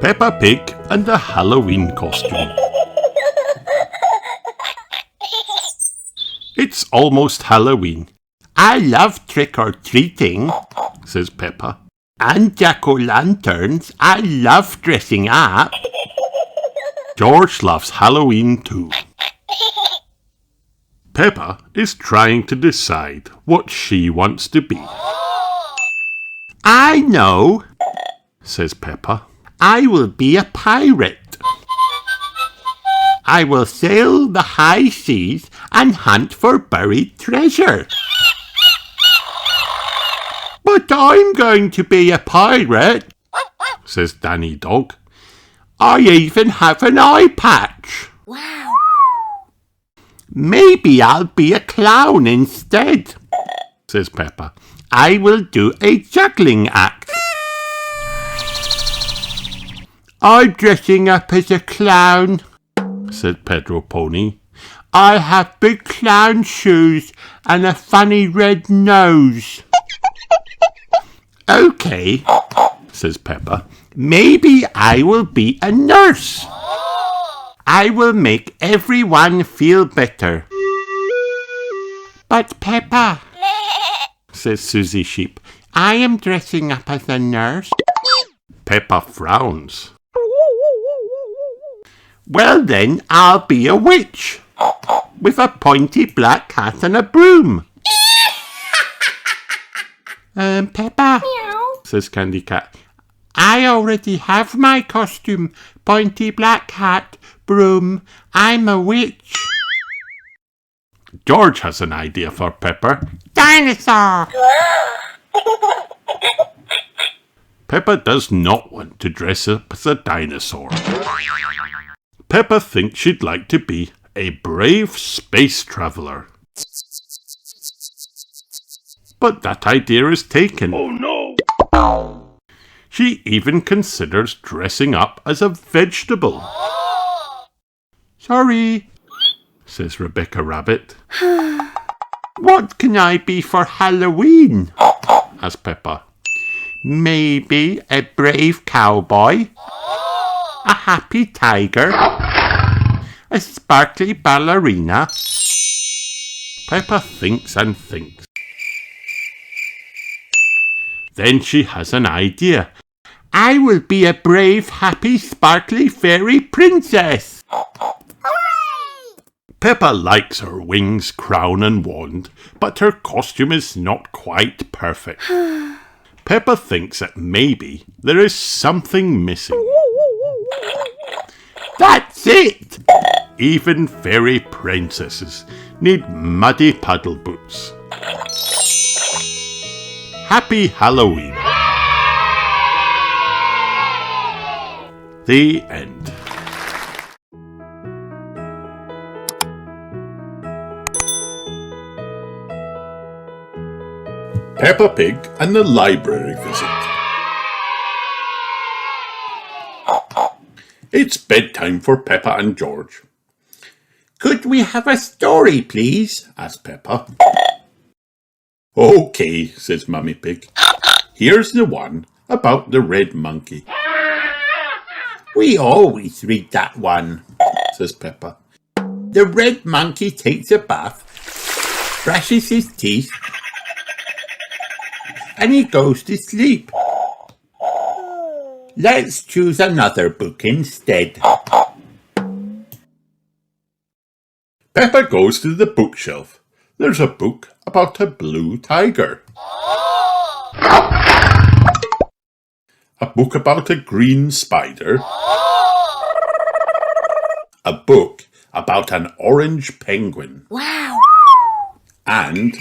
Peppa Pig and the Halloween costume. It's almost Halloween. I love trick-or-treating, says Peppa. And jack-o'-lanterns. I love dressing up. George loves Halloween too. Peppa is trying to decide what she wants to be. I know, says Peppa. I will be a pirate. I will sail the high seas and hunt for buried treasure. But I'm going to be a pirate, says Danny Dog. I even have an eye patch. Wow. Maybe I'll be a clown instead, says Peppa. I will do a juggling act. I'm dressing up as a clown, said Pedro Pony. I have big clown shoes and a funny red nose. Okay, says Peppa. Maybe I will be a nurse. I will make everyone feel better. But Peppa, says Susie Sheep, I am dressing up as a nurse. Peppa frowns. Well then, I'll be a witch, with a pointy black hat and a broom. Peppa, Meow. says Candy Cat, I already have my costume, pointy black hat, broom. I'm a witch. George has an idea for Peppa. Dinosaur! Peppa does not want to dress up as a dinosaur. Peppa thinks she'd like to be a brave space traveller. But that idea is taken. Oh no! She even considers dressing up as a vegetable. Sorry, says Rebecca Rabbit. What can I be for Halloween? Asks Peppa. Maybe a brave cowboy, a happy tiger, a sparkly ballerina. Peppa thinks and thinks. Then she has an idea. I will be a brave, happy, sparkly fairy princess. Peppa likes her wings, crown and wand, but her costume is not quite perfect. Peppa thinks that maybe there is something missing. That's it! Even fairy princesses need muddy puddle boots. Happy Halloween! The end. Peppa Pig and the library visit. It's bedtime for Peppa and George. Could we have a story, please? Asked Peppa. Okay, says Mummy Pig. Here's the one about the red monkey. We always read that one, says Peppa. The red monkey takes a bath, brushes his teeth, and he goes to sleep. Let's choose another book instead. Peppa goes to the bookshelf. There's a book about a blue tiger. A book about a green spider. A book about an orange penguin. Wow. And...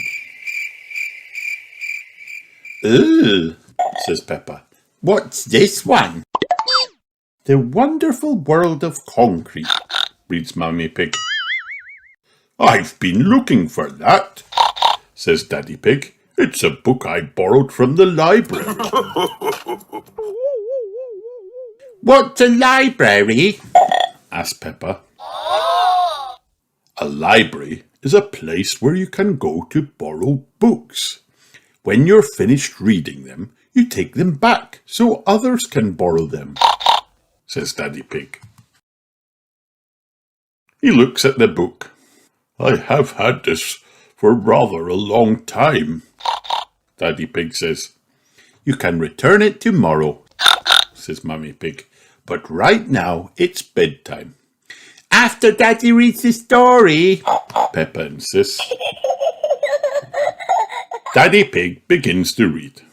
Ugh, says Peppa. What's this one? The Wonderful World of Concrete, reads Mummy Pig. I've been looking for that, says Daddy Pig. It's a book I borrowed from the library. What's a library? asked Peppa. A library is a place where you can go to borrow books. When you're finished reading them, you take them back so others can borrow them. says Daddy Pig. He looks at the book. I have had this for rather a long time, Daddy Pig says. You can return it tomorrow, says Mummy Pig. But right now it's bedtime. After Daddy reads the story, Peppa insists. Daddy Pig begins to read.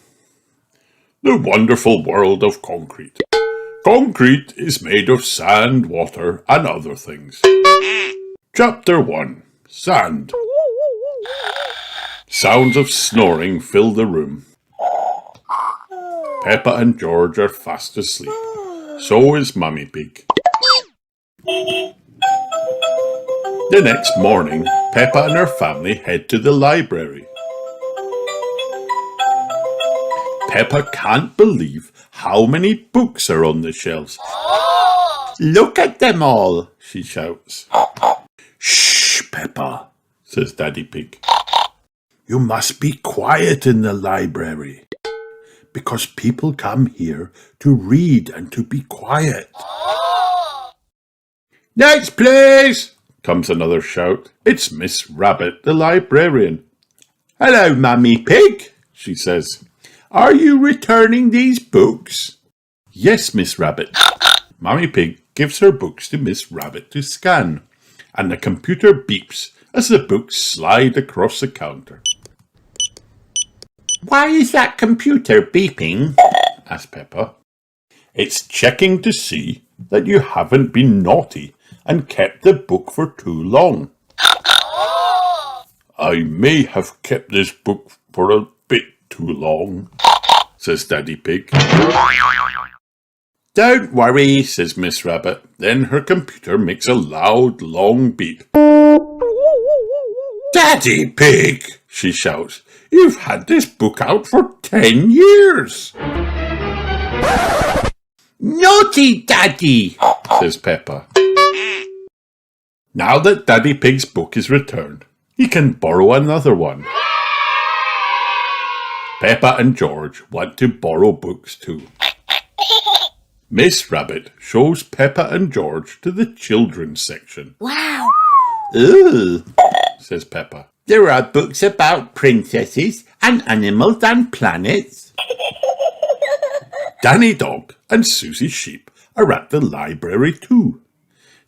The wonderful world of concrete. Concrete is made of sand, water, and other things. Chapter 1. Sand. Sounds of snoring fill the room. Peppa and George are fast asleep. So is Mummy Pig. The next morning, Peppa and her family head to the library. Peppa can't believe how many books are on the shelves. Look at them all, she shouts. Shh, Peppa, says Daddy Pig. You must be quiet in the library, because people come here to read and to be quiet. Next, please, comes another shout. It's Miss Rabbit, the librarian. Hello, Mummy Pig, she says. Are you returning these books? Yes, Miss Rabbit. Mummy Pig gives her books to Miss Rabbit to scan, and the computer beeps as the books slide across the counter. Why is that computer beeping? Asked Peppa. It's checking to see that you haven't been naughty and kept the book for too long. I may have kept this book for a bit too long, says Daddy Pig. Don't worry, says Miss Rabbit. Then her computer makes a loud, long beep. Daddy Pig, she shouts. You've had this book out for 10 years. Naughty Daddy, says Peppa. Now that Daddy Pig's book is returned, he can borrow another one. Peppa and George want to borrow books too. Miss Rabbit shows Peppa and George to the children's section. Wow! Ooh, says Peppa. There are books about princesses and animals and planets. Danny Dog and Susie Sheep are at the library too.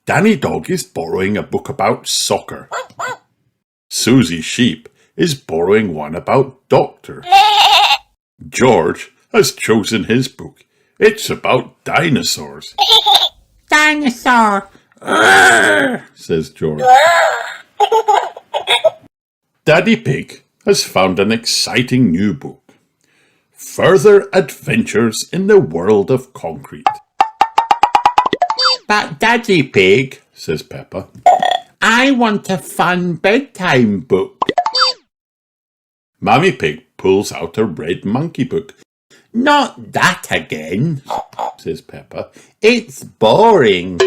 Danny Dog is borrowing a book about soccer. Susie Sheep is borrowing one about doctors. George has chosen his book. It's about dinosaurs. Dinosaur, says George. Daddy Pig has found an exciting new book. Further Adventures in the World of Concrete. But Daddy Pig, says Peppa, I want a fun bedtime book. Mummy Pig pulls out a red monkey book. Not that again, says Peppa. It's boring.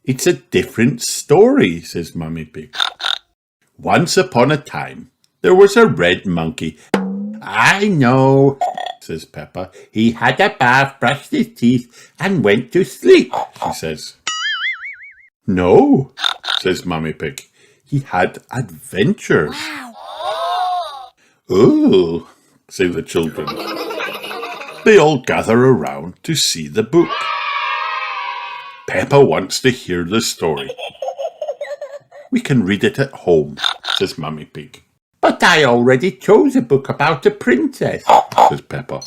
It's a different story, says Mummy Pig. Once upon a time, there was a red monkey. I know, says Peppa. He had a bath, brushed his teeth, and went to sleep, she says. No, says Mummy Pig. He had adventures. Wow. Ooh, say the children. They all gather around to see the book. Peppa wants to hear the story. We can read it at home, says Mummy Pig. But I already chose a book about a princess, says Peppa.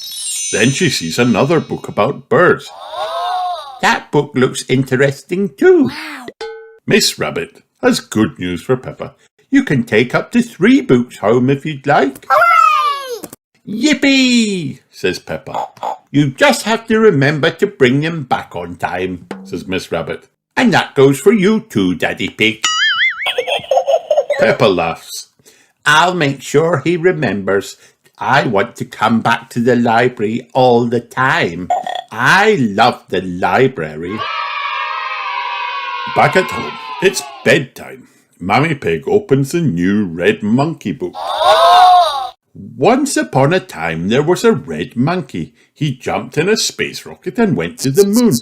Then she sees another book about birds. That book looks interesting too. Wow. Miss Rabbit has good news for Peppa. You can take up to 3 books home if you'd like. Hooray! Yippee, says Peppa. You just have to remember to bring them back on time, says Miss Rabbit. And that goes for you too, Daddy Pig. Peppa laughs. I'll make sure he remembers. I want to come back to the library all the time. I love the library. Back at home, it's bedtime. Mummy Pig opens the new red monkey book. Once upon a time there was a red monkey. He jumped in a space rocket and went to the moon.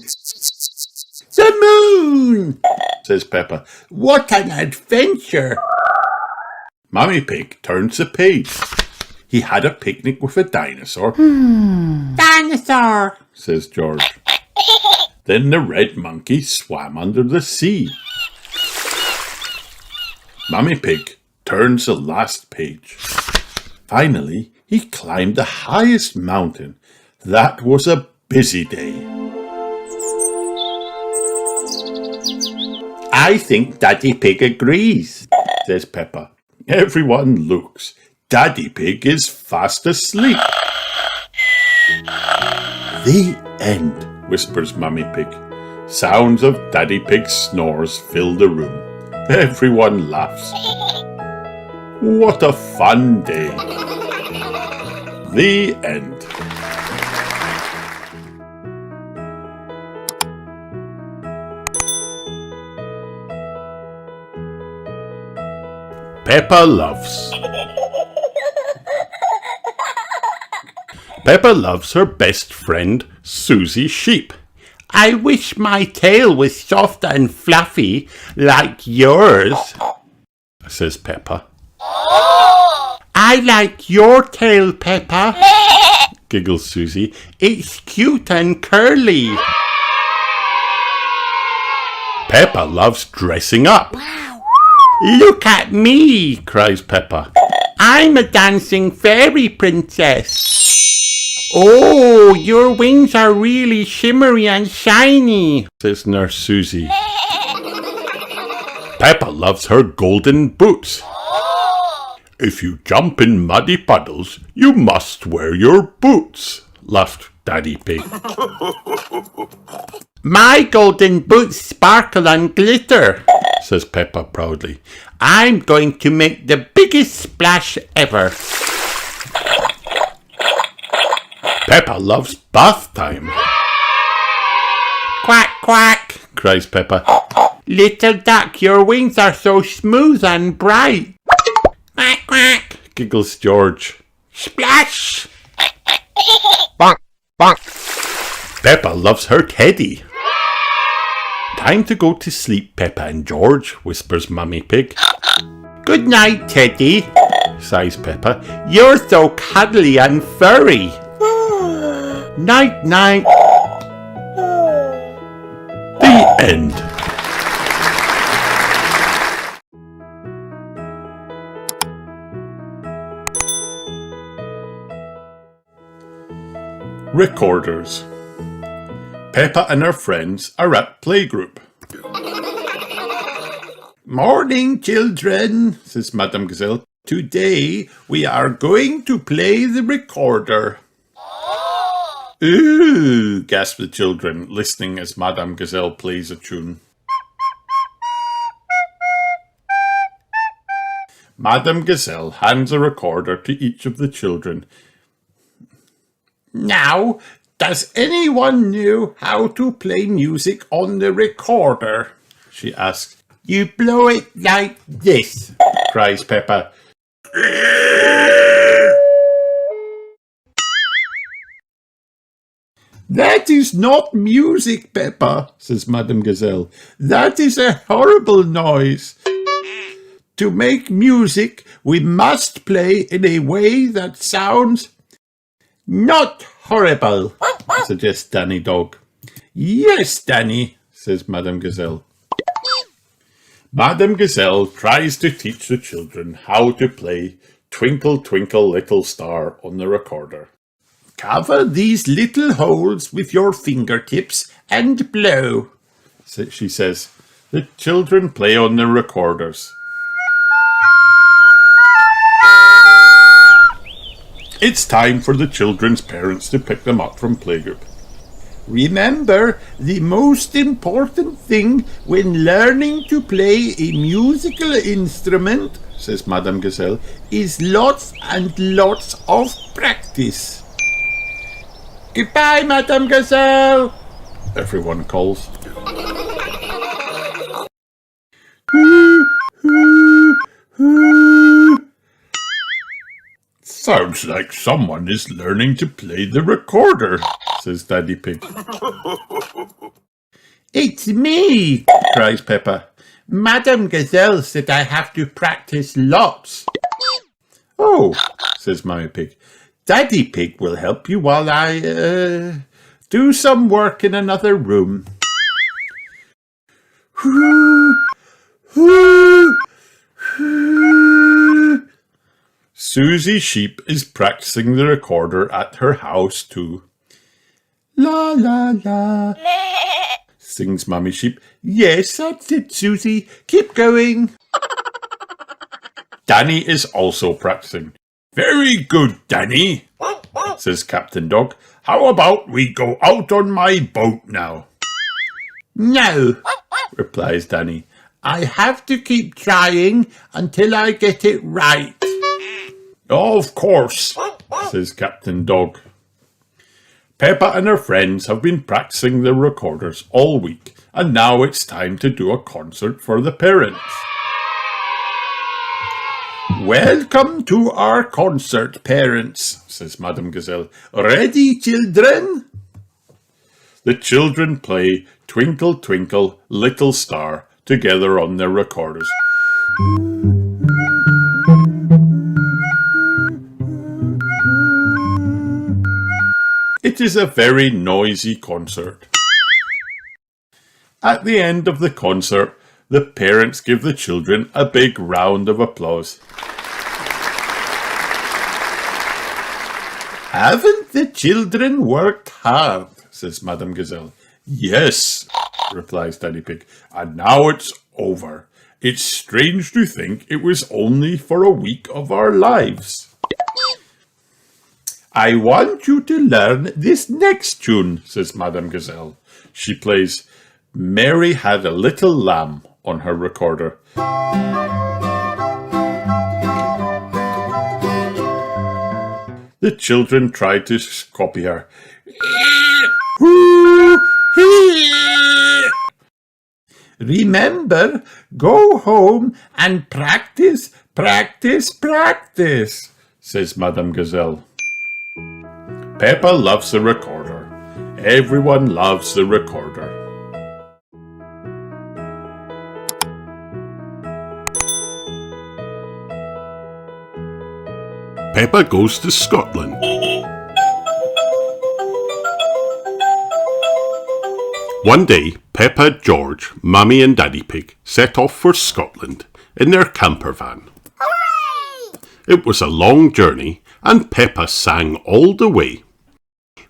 The moon, says Peppa. What an adventure. Mummy Pig turns the page. He had a picnic with a dinosaur. Dinosaur, says George. Then the red monkey swam under the sea. Mummy Pig turns the last page. Finally, he climbed the highest mountain. That was a busy day. I think Daddy Pig agrees, says Peppa. Everyone looks. Daddy Pig is fast asleep. The end, whispers Mummy Pig. Sounds of Daddy Pig's snores fill the room. Everyone laughs. What a fun day. The end. Peppa loves. Peppa loves her best friend, Susie Sheep. I wish my tail was soft and fluffy like yours, says Peppa. I like your tail, Peppa, giggles Susie. It's cute and curly. Peppa loves dressing up. Look at me, cries Peppa. I'm a dancing fairy princess. Oh, your wings are really shimmery and shiny, says Nurse Susie. Peppa loves her golden boots. If you jump in muddy puddles, you must wear your boots, laughed Daddy Pig. My golden boots sparkle and glitter, says Peppa proudly. I'm going to make the biggest splash ever. Peppa loves bath time. Quack, quack, cries Peppa. Little duck, your wings are so smooth and bright. Quack, quack, giggles George. Splash! Bonk, bonk. Peppa loves her teddy. Time to go to sleep, Peppa and George, whispers Mummy Pig. Good night, Teddy, sighs Peppa. You're so cuddly and furry. Night, night. The end. Recorders. Peppa and her friends are at playgroup. Morning, children, says Madame Gazelle. Today we are going to play the recorder. Ooh, gasp the children, listening as Madame Gazelle plays a tune. Madame Gazelle hands a recorder to each of the children. Now, does anyone know how to play music on the recorder? She asks. You blow it like this, cries Peppa. That is not music, Peppa, says Madame Gazelle. That is a horrible noise. To make music, we must play in a way that sounds not horrible, suggests Danny Dog. Yes, Danny, says Madame Gazelle. Madame Gazelle tries to teach the children how to play Twinkle, Twinkle, Little Star on the recorder. Cover these little holes with your fingertips and blow, she says. The children play on the recorders. It's time for the children's parents to pick them up from playgroup. Remember, the most important thing when learning to play a musical instrument, says Madame Gazelle, is lots and lots of practice. Goodbye, Madame Gazelle, everyone calls. Sounds like someone is learning to play the recorder, says Daddy Pig. It's me, cries Peppa. Madame Gazelle said I have to practice lots. Oh, says Mummy Pig. Daddy Pig will help you while I do some work in another room. Susie Sheep is practicing the recorder at her house too. La la la, sings Mummy Sheep. Yes, that's it, Susie. Keep going. Danny is also practicing. Very good, Danny, says Captain Dog. How about we go out on my boat now? No, replies Danny. I have to keep trying until I get it right. Of course, says Captain Dog. Peppa and her friends have been practicing their recorders all week, and now it's time to do a concert for the parents. Welcome to our concert, parents, says Madame Gazelle. Ready, children? The children play Twinkle, Twinkle, Little Star together on their recorders. It is a very noisy concert. At the end of the concert, the parents give the children a big round of applause. Haven't the children worked hard? Says Madame Gazelle. Yes, replies Daddy Pig, and now it's over. It's strange to think it was only for a week of our lives. I want you to learn this next tune, says Madame Gazelle. She plays Mary Had a Little Lamb on her recorder. The children try to copy her. Remember, go home and practice, practice, practice, says Madame Gazelle. Peppa loves the recorder. Everyone loves the recorder. Peppa goes to Scotland. One day, Peppa, George, Mummy and Daddy Pig set off for Scotland in their camper van. Hooray! It was a long journey and Peppa sang all the way.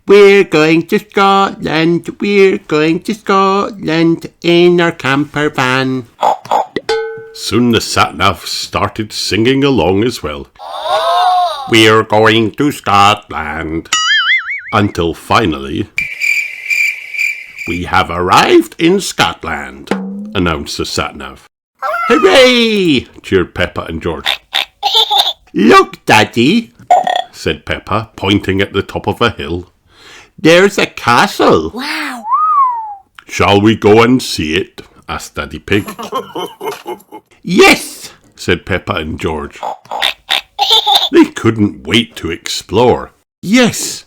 We're going to Scotland, we're going to Scotland in our camper van. Soon the sat-nav started singing along as well. We're going to Scotland. Until finally, we have arrived in Scotland, announced the sat-nav. Hooray! Cheered Peppa and George. Look, Daddy, said Peppa, pointing at the top of a hill. There's a castle. Wow. Shall we go and see it? Asked Daddy Pig. Yes, said Peppa and George. They couldn't wait to explore. Yes,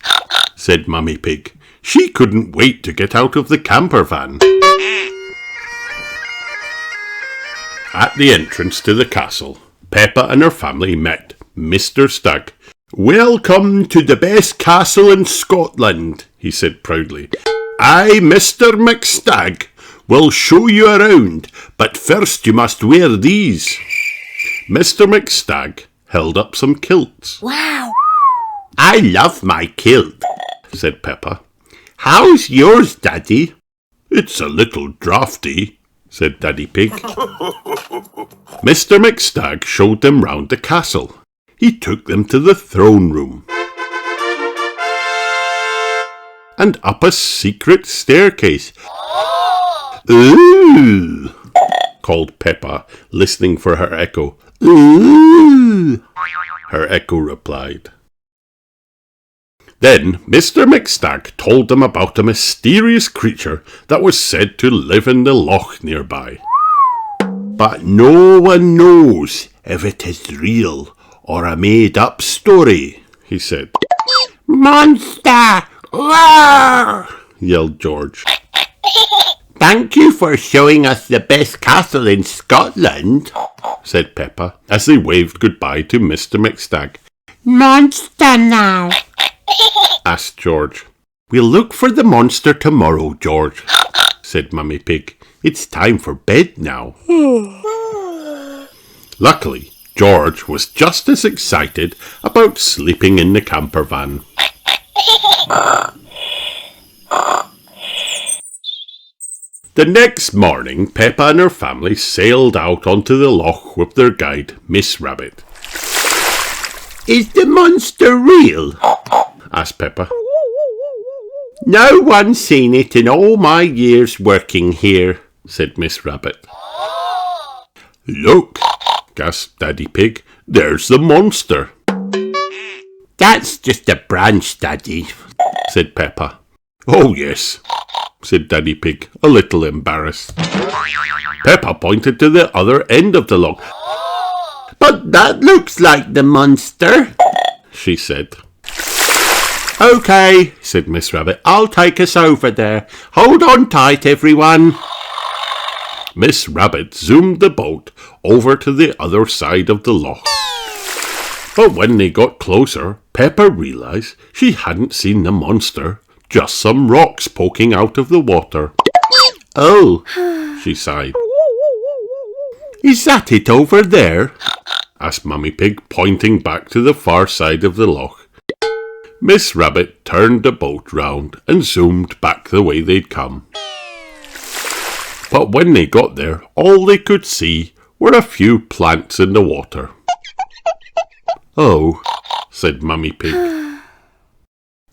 said Mummy Pig. She couldn't wait to get out of the camper van. At the entrance to the castle, Peppa and her family met Mr. Stag. Welcome to the best castle in Scotland, he said proudly. I, Mr. McStag, will show you around, but first you must wear these. Mr. McStag held up some kilts. Wow! I love my kilt, said Peppa. How's yours, Daddy? It's a little draughty, said Daddy Pig. Mr. McStag showed them round the castle. He took them to the throne room and up a secret staircase. Ooh, called Peppa, listening for her echo. Ooh, her echo replied. Then Mr. McStag told them about a mysterious creature that was said to live in the loch nearby. But no one knows if it is real or a made-up story, he said. Monster! Roar! Yelled George. Thank you for showing us the best castle in Scotland, said Peppa, as they waved goodbye to Mr. McStag. Monster now, asked George. We'll look for the monster tomorrow, George, said Mummy Pig. It's time for bed now. Luckily, George was just as excited about sleeping in the camper van. The next morning, Peppa and her family sailed out onto the loch with their guide, Miss Rabbit. Is the monster real? asked Peppa. No one's seen it in all my years working here, said Miss Rabbit. Look, gasped Daddy Pig. There's the monster. That's just a branch, Daddy, said Peppa. Oh, yes, said Daddy Pig, a little embarrassed. Peppa pointed to the other end of the log. But that looks like the monster, she said. OK, said Miss Rabbit. I'll take us over there. Hold on tight, everyone. Miss Rabbit zoomed the boat over to the other side of the loch. But when they got closer, Peppa realised she hadn't seen the monster, just some rocks poking out of the water. Oh, she sighed. Is that it over there? asked Mummy Pig, pointing back to the far side of the loch. Miss Rabbit turned the boat round and zoomed back the way they'd come. But when they got there, all they could see were a few plants in the water. Oh, said Mummy Pig.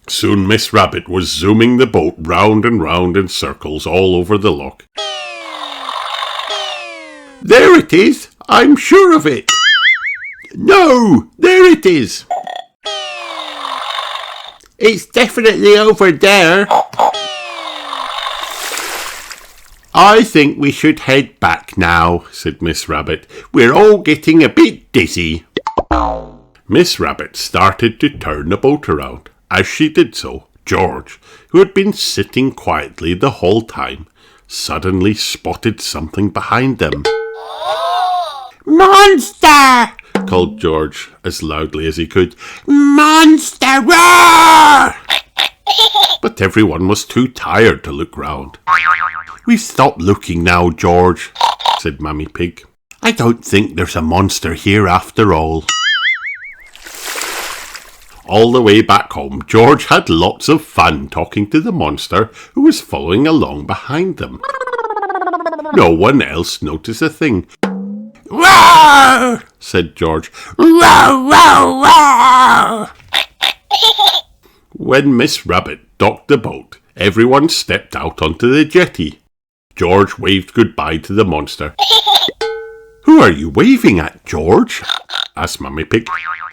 Soon Miss Rabbit was zooming the boat round and round in circles all over the loch. There it is! I'm sure of it! No! There it is! It's definitely over there. I think we should head back now, said Miss Rabbit. We're all getting a bit dizzy. Miss Rabbit started to turn the boat around. As she did so, George, who had been sitting quietly the whole time, suddenly spotted something behind them. Monster! called George as loudly as he could. Monster! Roar! But everyone was too tired to look round. We've stopped looking now, George, said Mummy Pig. I don't think there's a monster here after all. All the way back home, George had lots of fun talking to the monster who was following along behind them. No one else noticed a thing. Roar! said George. Roar, roar, roar! When Miss Rabbit docked the boat, everyone stepped out onto the jetty. George waved goodbye to the monster. Who are you waving at, George? asked Mummy Pig.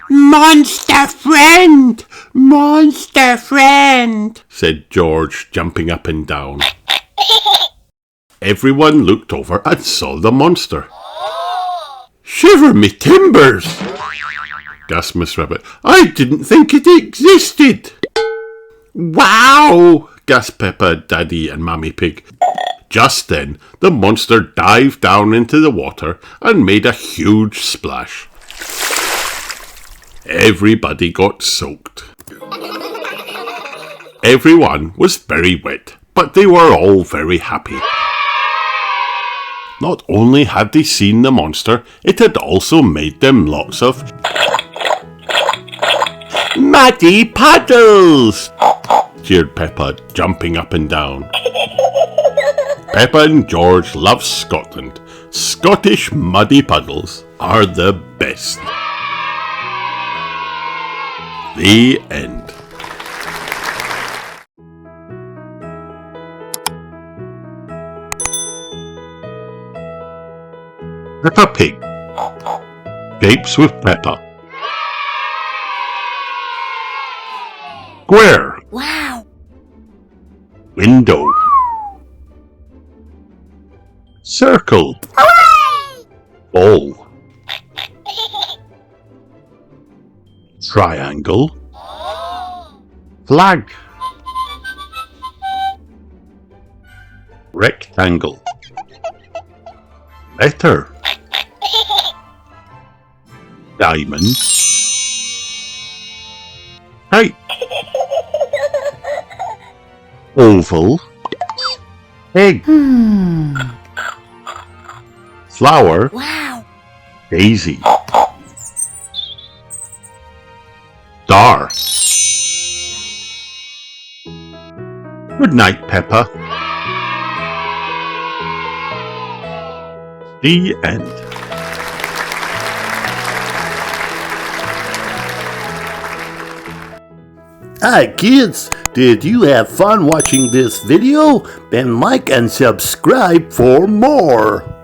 Monster friend! Monster friend! said George, jumping up and down. Everyone looked over and saw the monster. Shiver me timbers! gasped Miss Rabbit. I didn't think it existed. Wow! gasped Peppa, Daddy and Mummy Pig. Just then, the monster dived down into the water and made a huge splash. Everybody got soaked. Everyone was very wet, but they were all very happy. Not only had they seen the monster, it had also made them lots of muddy puddles! cheered Peppa, jumping up and down. Peppa and George love Scotland. Scottish muddy puddles are the best. The end. Peppa Pig. Gapes with Peppa. Square. Wow! Window. Circle. Hooray! Ball. triangle, flag, rectangle, letter, diamond, kite, oval, egg, flower, Wow. daisy, star. Good night, Peppa. The end. Hi kids, did you have fun watching this video? Then like and subscribe for more.